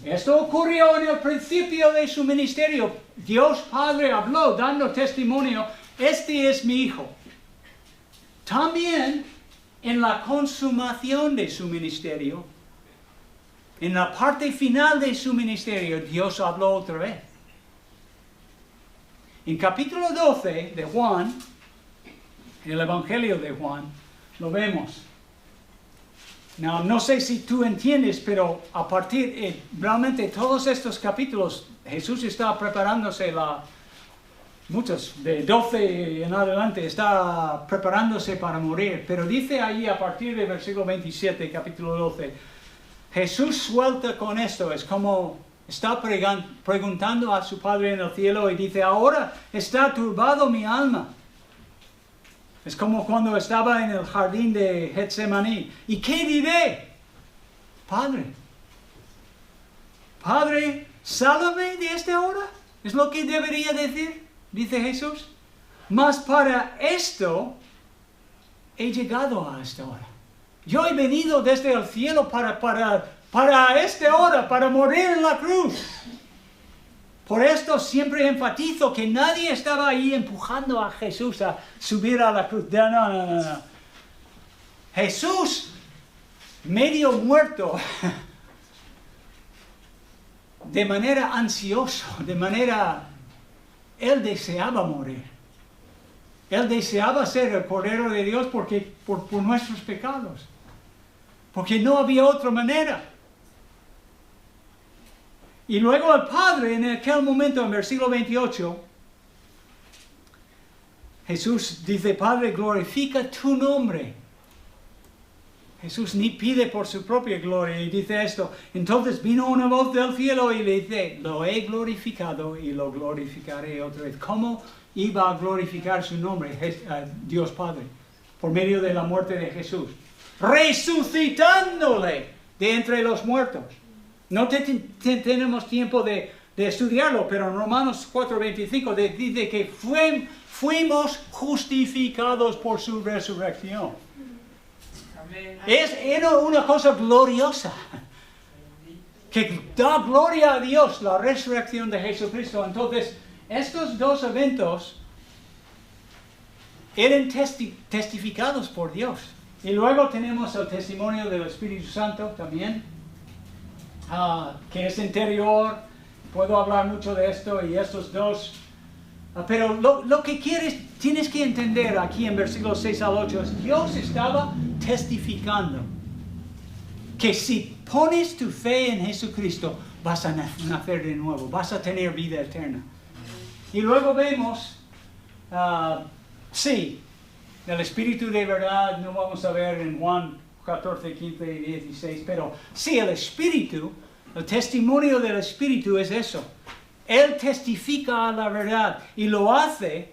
Esto ocurrió en el principio de su ministerio. Dios Padre habló dando testimonio, este es mi Hijo. También en la consumación de su ministerio, en la parte final de su ministerio, Dios habló otra vez. En capítulo 12 de Juan, el Evangelio de Juan, lo vemos. No sé si tú entiendes, pero a partir, realmente todos estos capítulos, Jesús está preparándose, muchos, de 12 en adelante, está preparándose para morir. Pero dice ahí a partir del versículo 27, capítulo 12, Jesús suelta con esto, es como está preguntando a su Padre en el cielo y dice, ahora está turbado mi alma. Es como cuando estaba en el jardín de Getsemaní. ¿Y qué diré? Padre, sálvame de esta hora. Es lo que debería decir, dice Jesús. Mas para esto he llegado a esta hora. Yo he venido desde el cielo para esta hora, para morir en la cruz. Por esto siempre enfatizo que nadie estaba ahí empujando a Jesús a subir a la cruz. No. Jesús, medio muerto, de manera ansioso, Él deseaba morir. Él deseaba ser el Cordero de Dios por nuestros pecados. Porque no había otra manera. Y luego el Padre, en aquel momento, en versículo 28, Jesús dice, Padre, glorifica tu nombre. Jesús ni pide por su propia gloria y dice esto. Entonces vino una voz del cielo y le dice, lo he glorificado y lo glorificaré otra vez. ¿Cómo iba a glorificar su nombre, Dios Padre? Por medio de la muerte de Jesús. Resucitándole de entre los muertos. No tenemos tiempo de estudiarlo, pero en Romanos 4:25 dice que fuimos justificados por su resurrección. Era una cosa gloriosa, que da gloria a Dios, la resurrección de Jesucristo. Entonces, estos dos eventos eran testificados por Dios. Y luego tenemos el testimonio del Espíritu Santo también. Que es interior, puedo hablar mucho de esto y estos dos, pero lo que tienes que entender aquí en versículos 6 al 8 es Dios estaba testificando que si pones tu fe en Jesucristo vas a nacer de nuevo, vas a tener vida eterna. Y luego vemos, el Espíritu de verdad, no vamos a ver en Juan 14, 15 y 16, pero sí, el Espíritu, el testimonio del Espíritu es eso. Él testifica a la verdad y lo hace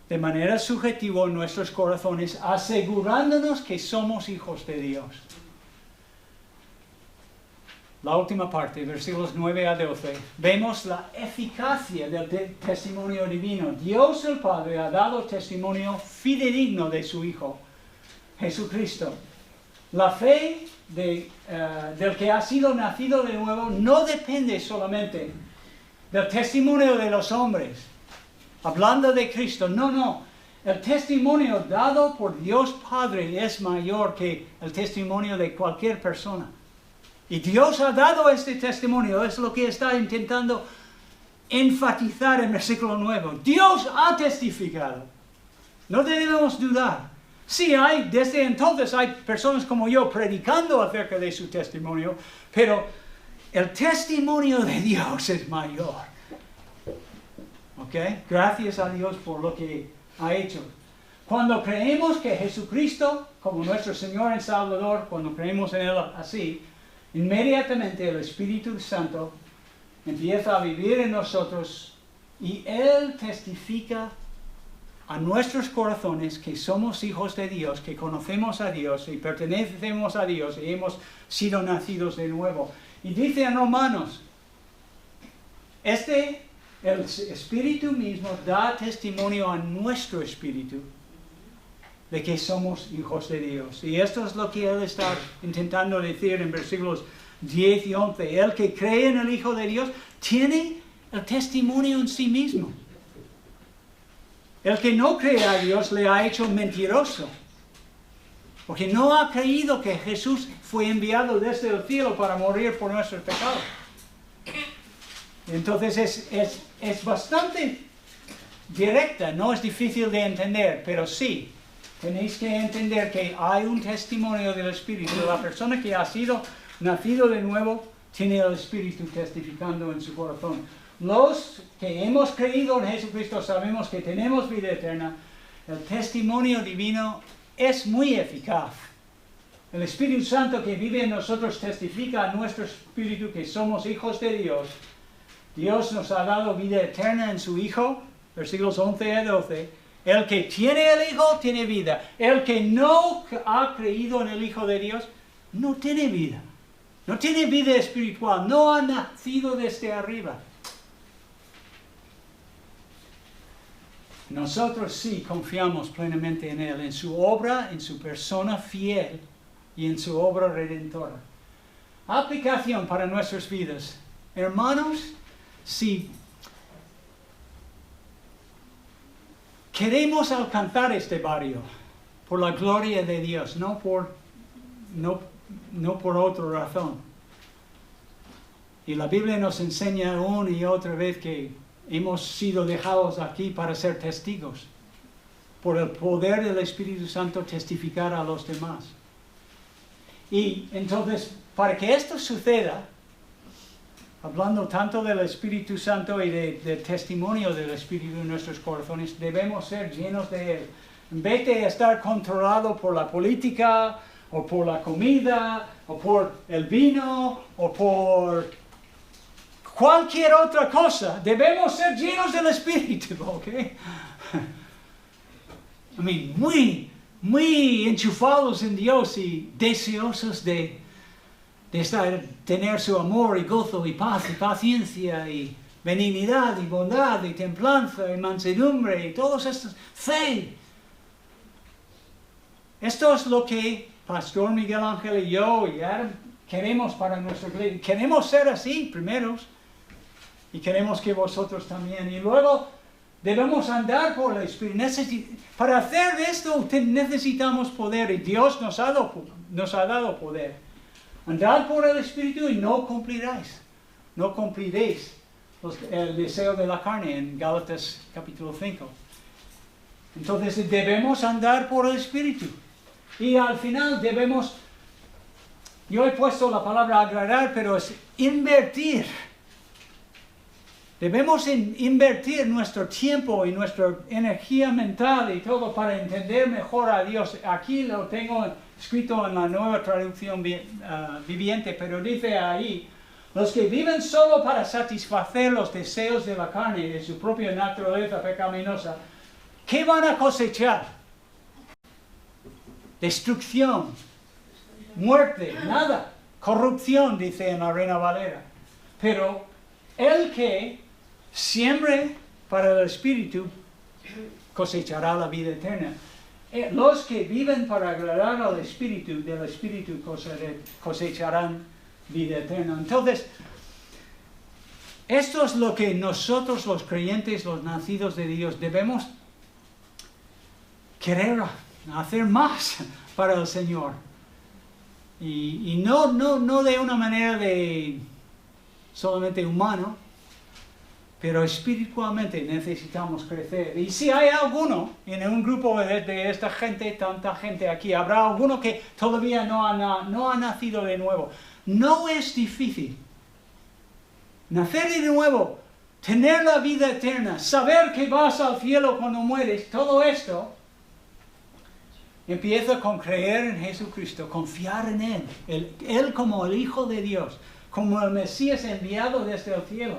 de manera subjetiva en nuestros corazones, asegurándonos que somos hijos de Dios. La última parte, versículos 9 a 12, vemos la eficacia del testimonio divino. Dios el Padre ha dado testimonio fidedigno de su Hijo, Jesucristo. La fe del que ha sido nacido de nuevo no depende solamente del testimonio de los hombres, hablando de Cristo. No. El testimonio dado por Dios Padre es mayor que el testimonio de cualquier persona. Y Dios ha dado este testimonio, es lo que está intentando enfatizar en versículo 9. Dios ha testificado. No debemos dudar. Sí, desde entonces hay personas como yo predicando acerca de su testimonio, pero el testimonio de Dios es mayor. ¿Ok? Gracias a Dios por lo que ha hecho. Cuando creemos que Jesucristo, como nuestro Señor y Salvador, cuando creemos en Él así, inmediatamente el Espíritu Santo empieza a vivir en nosotros y Él testifica a nuestros corazones que somos hijos de Dios, que conocemos a Dios y pertenecemos a Dios y hemos sido nacidos de nuevo. Y dice en Romanos, el Espíritu mismo da testimonio a nuestro espíritu de que somos hijos de Dios. Y esto es lo que Él está intentando decir en versículos 10 y 11. El que cree en el Hijo de Dios tiene el testimonio en sí mismo. El que no cree a Dios le ha hecho mentiroso, porque no ha creído que Jesús fue enviado desde el cielo para morir por nuestros pecados. Entonces es bastante directa, no es difícil de entender, pero sí, tenéis que entender que hay un testimonio del Espíritu. La persona que ha sido nacido de nuevo tiene el Espíritu testificando en su corazón. Los que hemos creído en Jesucristo sabemos que tenemos vida eterna. El testimonio divino es muy eficaz. El Espíritu Santo que vive en nosotros testifica a nuestro espíritu que somos hijos de Dios. Dios nos ha dado vida eterna en su Hijo, versículos 11 a 12. El que tiene el Hijo tiene vida. El que no ha creído en el Hijo de Dios no tiene vida. No tiene vida espiritual. No ha nacido desde arriba. Nosotros sí confiamos plenamente en Él, en su obra, en su persona fiel y en su obra redentora. Aplicación para nuestras vidas. Hermanos, si queremos alcanzar este barrio por la gloria de Dios, no por otra razón. Y la Biblia nos enseña una y otra vez que hemos sido dejados aquí para ser testigos. Por el poder del Espíritu Santo testificar a los demás. Y entonces, para que esto suceda, hablando tanto del Espíritu Santo y del testimonio del Espíritu en nuestros corazones, debemos ser llenos de Él. En vez de estar controlado por la política, o por la comida, o por el vino, o por cualquier otra cosa, debemos ser llenos del Espíritu, ¿ok? Muy enchufados en Dios y deseosos de tener su amor y gozo y paz y paciencia y benignidad y bondad y templanza y mansedumbre y todos estos, fe. Esto es lo que Pastor Miguel Ángel y yo y Adam queremos para nuestra iglesia. Queremos ser así primeros. Y queremos que vosotros también. Y luego debemos andar por el Espíritu. Para hacer esto necesitamos poder. Y Dios nos ha dado poder. Andad por el Espíritu y no cumpliréis. No cumpliréis el deseo de la carne en Gálatas capítulo 5. Entonces debemos andar por el Espíritu. Y al final debemos, yo he puesto la palabra agradar, pero es invertir. Debemos invertir nuestro tiempo y nuestra energía mental y todo para entender mejor a Dios. Aquí lo tengo escrito en la Nueva Traducción Viviente, pero dice ahí, los que viven solo para satisfacer los deseos de la carne y de su propia naturaleza pecaminosa, ¿qué van a cosechar? Destrucción, muerte, nada. Corrupción, dice en la Reina Valera. Pero el que siembre para el Espíritu cosechará la vida eterna. Los que viven para agradar al Espíritu, del Espíritu cosecharán vida eterna. Entonces, esto es lo que nosotros los creyentes, los nacidos de Dios, debemos querer hacer más para el Señor. Y no de una manera de solamente humano, pero espiritualmente necesitamos crecer. Y si hay alguno en un grupo de esta gente, tanta gente aquí, habrá alguno que todavía no ha nacido de nuevo. No es difícil. Nacer de nuevo, tener la vida eterna, saber que vas al cielo cuando mueres, todo esto empieza con creer en Jesucristo, confiar en Él como el Hijo de Dios, como el Mesías enviado desde el cielo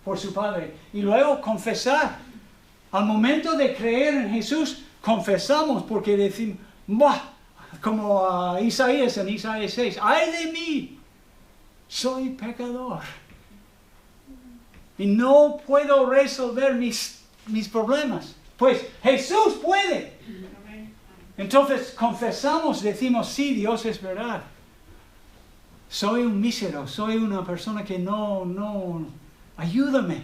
por su Padre. Y luego confesar. Al momento de creer en Jesús, confesamos porque decimos, como Isaías en Isaías 6, ¡ay de mí! Soy pecador. Y no puedo resolver mis problemas. Pues Jesús puede. Entonces confesamos, decimos, sí, Dios es verdad. Soy un mísero, soy una persona que ayúdame.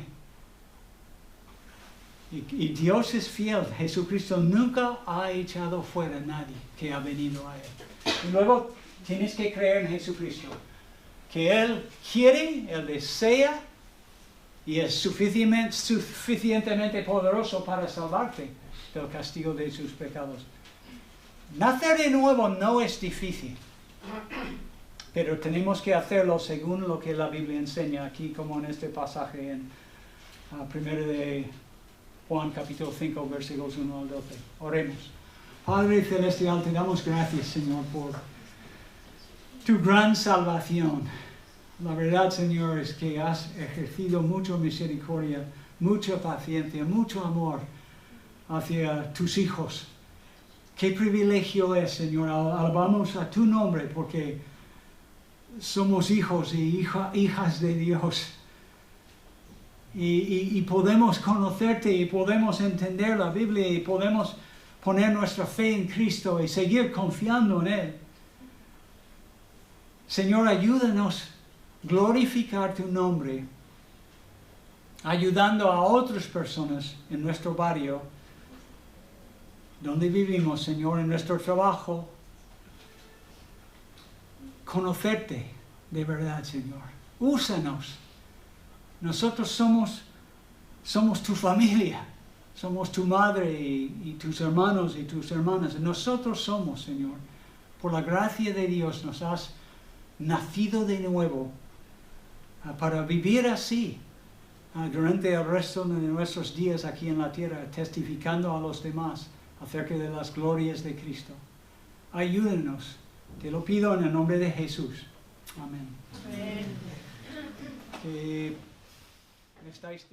Y Dios es fiel. Jesucristo nunca ha echado fuera a nadie que ha venido a Él. Y luego tienes que creer en Jesucristo. Que Él quiere, Él desea y es suficientemente poderoso para salvarte del castigo de sus pecados. Nacer de nuevo no es difícil, pero tenemos que hacerlo según lo que la Biblia enseña aquí, como en este pasaje en 1 de Juan capítulo 5 versículos 1 al 12. Oremos. Padre Celestial, te damos gracias, Señor, por tu gran salvación. La verdad, Señor, es que has ejercido mucha misericordia, mucha paciencia, mucho amor hacia tus hijos. Qué privilegio es, Señor. Alabamos a tu nombre porque somos hijos y hijas de Dios. Y podemos conocerte y podemos entender la Biblia y podemos poner nuestra fe en Cristo y seguir confiando en Él. Señor, ayúdanos a glorificar tu nombre, ayudando a otras personas en nuestro barrio, donde vivimos, Señor, en nuestro trabajo. Conocerte de verdad, Señor. Úsanos. Nosotros somos tu familia. Somos tu madre y tus hermanos y tus hermanas. Nosotros somos, Señor. Por la gracia de Dios nos has nacido de nuevo para vivir así durante el resto de nuestros días aquí en la tierra, testificando a los demás acerca de las glorias de Cristo. Ayúdenos. Te lo pido en el nombre de Jesús. Amén. Amén. Estáis